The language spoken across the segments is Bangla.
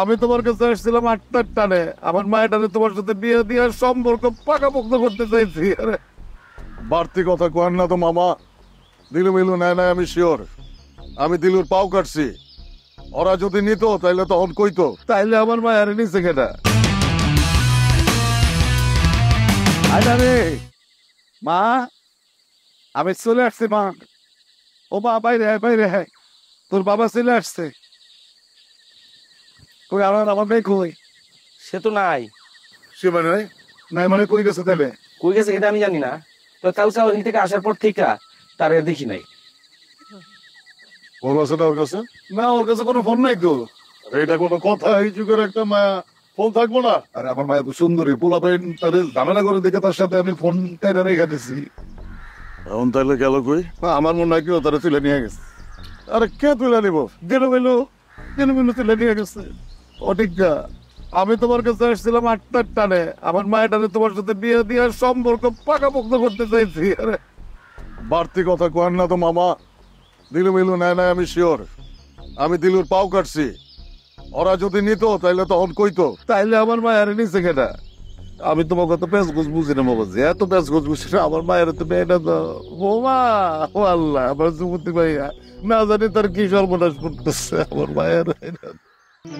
আমি তোমার কাছে আসছিলাম 8টার টানে, আমার মায়ের তোমার সাথে বিয়ে দিয়ে সম্পর্ক পাকাপোক্ত করতে চাইছি। আরে বাড়তি কথা কোয়ার না তো মামা, দিলু মিলু নেয় নাই আমি শিওর। আমি দিলুর পাও কাটছি, ওরা যদি নিত তাইলে তখন কইতো, তাইলে আমার মায়ের নিচে কেটা। রে মা, আমি চলে আসছি মা। ও মা, বাইরে বাইরে, তোর বাবা চলে আসছে। কই আমার মেয়ে কই? সে তো নাই। সে মানে নাই মানে কই গেছে তাহলে? কই গেছে এটা আমি জানি না, তো কাউসা ওই থেকে আসার পর থেকে তারে দেখি নাই। ফোন আছে না ওর কাছে? না, ওর কাছে কোনো ফোন নাই তো। এটা কোনো কথা? এই যুগের একটা মায়া ফোন থাকবো না? আরে আমার মায়া তো সুন্দরী, পোলা পাইন তাদের ঝামেলা করে দেখে তার সাথে আমি ফোন টাইনা রেখে দিছি। এখন তাহলে গেল কই? আমার মনে হয় কেউ তারা তুলে নিয়ে গেছে। আরে কে তুলে নিব? গেল তুলে নিয়ে গেছে। অটিকা, আমি তোমার কাছে আসছিলাম 8টার টানে, আমার মায়ের তোমার সাথে বিয়ে দিয়ে সম্পর্ক পাকাপোক্ত করতে চাইছি। আরে বাড়তি কথা কোয়ার না তো মামা, দিলু মিলু নেয় নাই আমি শিওর। আমি দিলুর পাও কাটছি, ওরা যদি নিত তাইলে তখন কইতো, তাইলে আমার মায়ের নিচে কেটা। আমি তোমার কত পেঁচ গোছ বুঝি না বাবা, এত পেঁচ গোছ বুঝি না। আমার মায়ের তো মেয়েটা তো বোমা, ও আল্লাহ, আমার যুবতী ভাইয়া না জানি তার কি সর্বনাশ করতেছে আমার মায়ের।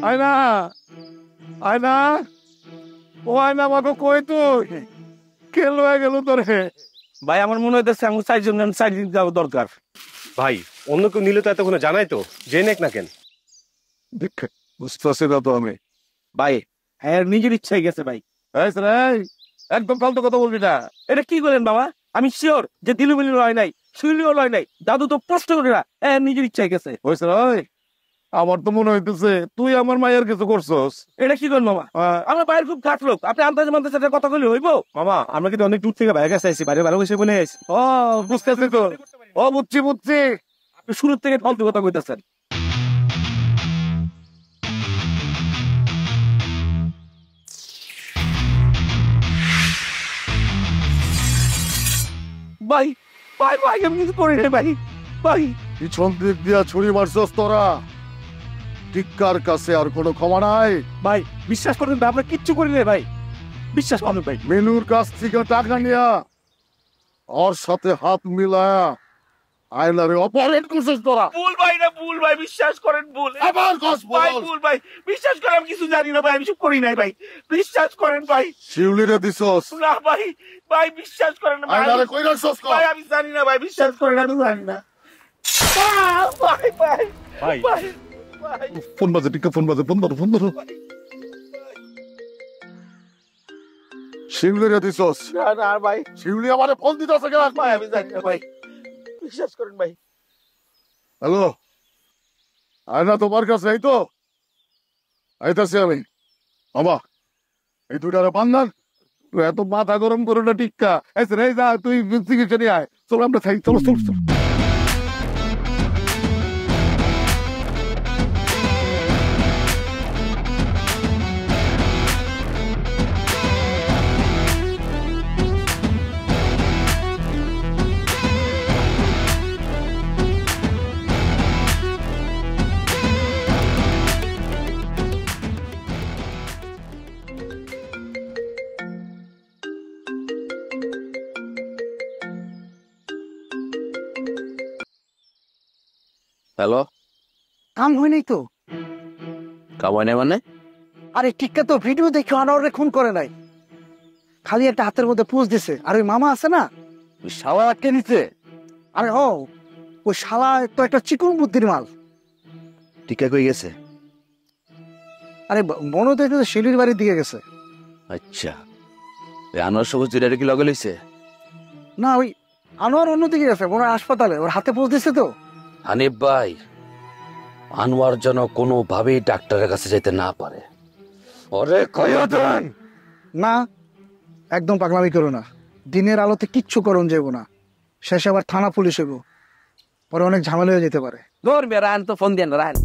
আয়না, আয়না, ও আয়না, আমাকে কই তুই? কেন হয়ে গেল তোরে? ভাই আমার মনে হইতেছে আমার 4 দিন যাওয়া দরকার। ভাই অন্য কেউ নিলে তো এতক্ষণে জানাই তো, জেনে না কেন? দেখে বুঝতেছি না তো আমি। ভাই হ্যাঁ নিজের ইচ্ছাই গেছে ভাই। একদম ফালতু কথা বলবি না। এটা কি বলেন বাবা? আমি শিওর যে দিলু মিলু লয় নাই, শুইলিও লয় নাই, দাদু তো প্রশ্ন করে না, নিজের ইচ্ছাই গেছে। হয়েছে ভাই, আমার তো মনে হইতেছে তুই আমার মায়ের কিছু করছস। এটা কি করেন মামা? আমার ভাইয়ের খুব খাট লোক, আপনি আন্দাজে মান্দাজে সাথে কথা কইলে হইব? মামা আমরা কিন্তু অনেক দূর থেকে ভাইয়ের কাছে আইছি, বাইরে ভালো বসে বলে আইছি। ও বুঝতেছি তো, ও বুঝছি। আপনি শুরুর থেকে ফালতু কথা কইতেছেন। ভাই ভাই ভাই আমি কিছু করি না ভাই। ভাই পিছন দিক দিয়া ছুরি মারছস তোরা, টিক্কার কাছে আর কোনো ক্ষমা নাই। ভাই বিশ্বাস করেন ভাই, আমরা কিচ্ছু করি না ভাই, বিশ্বাস করেন ভাই। মেনুর কাছ থেকে টাকা নিয়া ওর সাথে হাত মিলায়া আয়নারে অপহরণ করছিস তোরা। ভুল ভাই, না ভুল ভাই, বিশ্বাস করেন ভুল। আবার কস ভাই ভুল ভাই, বিশ্বাস করেন আমি কিছু জানি না ভাই, আমি কিছু করি নাই ভাই, বিশ্বাস করেন ভাই। শিউলিরে দিছস না ভাই, ভাই বিশ্বাস করেন না আয়নারে কই রাখছস? ভাই, আমি জানি না ভাই, বিশ্বাস করেন আমি জানি না ভাই। ভাই ভাই ভাই ভাই ফোন বাজে, টিক্কা ফোন বাজে, ফোন ধরো। শিউলিরে দিছস? না না ভাই, শিউলি আমারে ফোন দিতেছে কেন? ভাই আমি জানি না ভাই, বিশ্বাস করেন ভাই। হ্যালো, আয়না তোমার কাছে? এই তো আইতাছি আমি। বাবা এই দুইটারে বান্ধান, এত মাথা গরম করো না। টিক্কা এসে রে, যা তুই চিকিৎসা নিয়ে আয়। চলো আমরা থাকি, চলো চলো চলো। হ্যালো, কাম হয় নাই তো? কামাই নাই মানে? আরে টিক্কা তো ভিডিও দেখে আনোয়ারে খুন করে নাই, খালি একটা হাতের মধ্যে পুষ দিছে। আর ওই মামা আছে না, ওই শালা কে নিছে? আরে ও ওই শালা তো একটা চিকন বুদ্ধির মাল। টিকা কই গেছে? আরে মনে তো শিলির বাড়ির দিকে গেছে। আচ্ছা, আনোয়ার সবুজ দুইটা কি লগে লইছে? না, ওই আনোয়ার অন্যদিকে গেছে, মনে হয় হাসপাতালে, ওর হাতে পুষ দিছে তো। হানিফ ভাই, আনোয়ার যেন কোনোভাবেই ডাক্তারের কাছে যেতে না পারে, ওরে কইয়া দেন। না, একদম পাগলামি করো না, দিনের আলোতে কিচ্ছু করণ যাবো না, শেষে আবার থানা পুলিশ হইব, পরে অনেক ঝামেলা হয়ে যেতে পারে। ধর মেয়ে রায়ন তো ফোন দেন, রায়ন